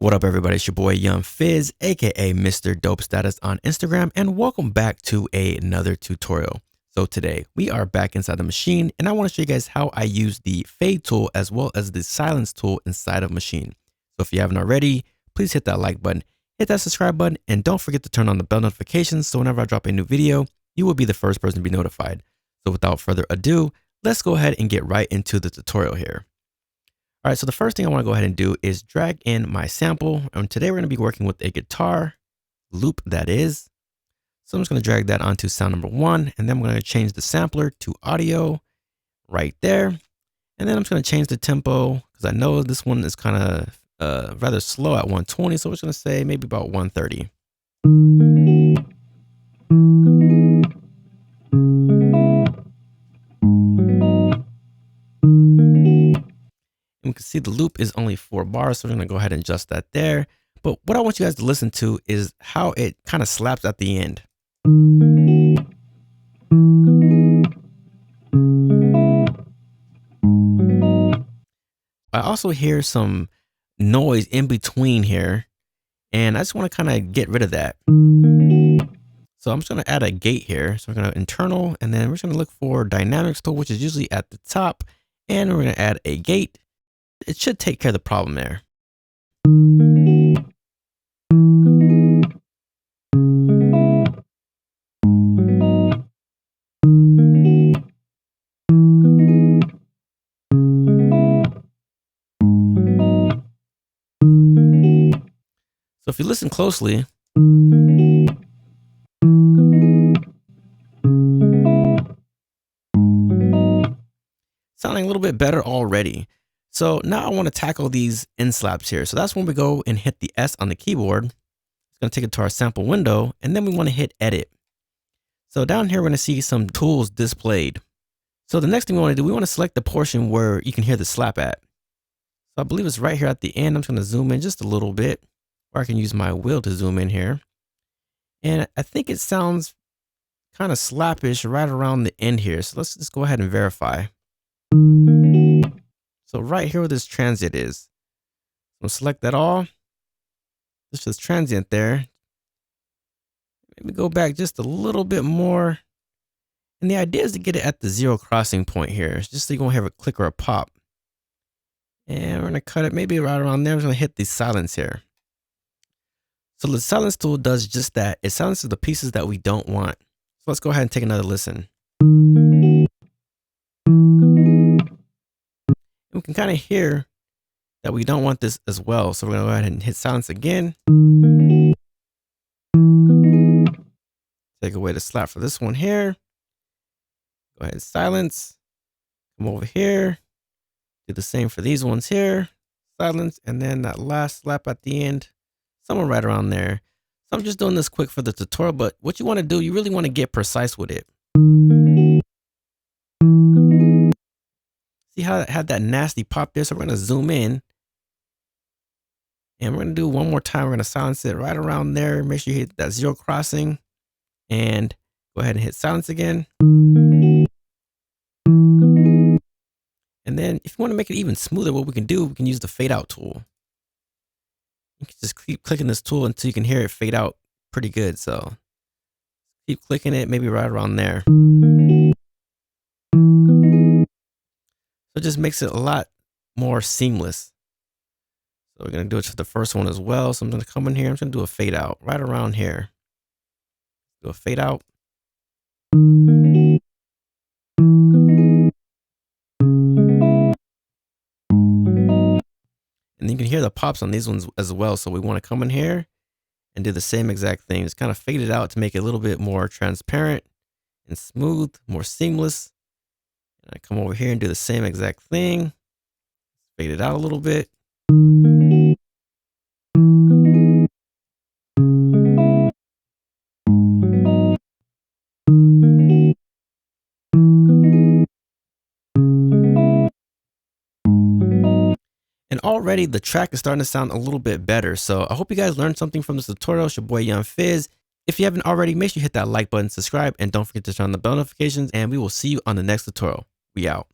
What up, everybody? It's your boy Young Fizz, aka Mr. Dope Status on Instagram, and welcome back to another tutorial. So today we are back inside the Maschine, and I want to show you guys how I use the fade tool as well as the silence tool inside of Maschine. So if you haven't already, please hit that like button, hit that subscribe button, and don't forget to turn on the bell notifications so whenever I drop a new video, you will be the first person to be notified. So without further ado, let's go ahead and get right into the tutorial here. All right, so the first thing I want to go ahead and do is drag in my sample. And today we're going to be working with a guitar loop, that is. So I'm just going to drag that onto sound number 1, and then I'm going to change the sampler to audio right there. And then I'm just going to change the tempo because I know this one is kind of rather slow at 120. So we're just going to say maybe about 130. And we can see the loop is only 4 bars, so we're going to go ahead and adjust that there. But what I want you guys to listen to is how it kind of slaps at the end. I also hear some noise in between here, and I just want to kind of get rid of that. So I'm just going to add a gate here. So we're going to internal, and then we're just going to look for dynamics tool, which is usually at the top, and we're going to add a gate. It should take care of the problem there. So if you listen closely, sounding a little bit better already. So now I want to tackle these end slaps here. So that's when we go and hit the S on the keyboard. It's going to take it to our sample window, and then we want to hit edit. So down here, we're going to see some tools displayed. So the next thing we want to do, we want to select the portion where you can hear the slap at. So I believe it's right here at the end. I'm just going to zoom in just a little bit, or I can use my wheel to zoom in here. And I think it sounds kind of slappish right around the end here. So let's just go ahead and verify. So right here where this transient is, I'm gonna select that all. This is transient there. Maybe go back just a little bit more. And the idea is to get it at the 0 crossing point here. It's just so you won't have a click or a pop. And we're gonna cut it maybe right around there. I'm gonna hit the silence here. So the silence tool does just that. It silences the pieces that we don't want. So let's go ahead and take another listen. We can kind of hear that we don't want this as well. So we're going to go ahead and hit silence again. Take away the slap for this one here. Go ahead and silence. Come over here. Do the same for these ones here. Silence. And then that last slap at the end, somewhere right around there. So I'm just doing this quick for the tutorial, but what you want to do, you really want to get precise with it. See how it had that nasty pop there? So we're going to zoom in. And we're going to do one more time. We're going to silence it right around there. Make sure you hit that 0 crossing. And go ahead and hit silence again. And then if you want to make it even smoother, what we can do, we can use the fade out tool. You can just keep clicking this tool until you can hear it fade out pretty good. So keep clicking it, maybe right around there. So it just makes it a lot more seamless. So we're going to do it for the first one as well. So I'm going to come in here. I'm just going to do a fade out right around here. Do a fade out. And you can hear the pops on these ones as well. So we want to come in here and do the same exact thing. Just kind of fade it out to make it a little bit more transparent and smooth, more seamless. And I come over here and do the same exact thing. Fade it out a little bit. And already the track is starting to sound a little bit better. So I hope you guys learned something from this tutorial. It's your boy Young Fizz. If you haven't already, make sure you hit that like button, subscribe, and don't forget to turn on the bell notifications. And we will see you on the next tutorial. We out.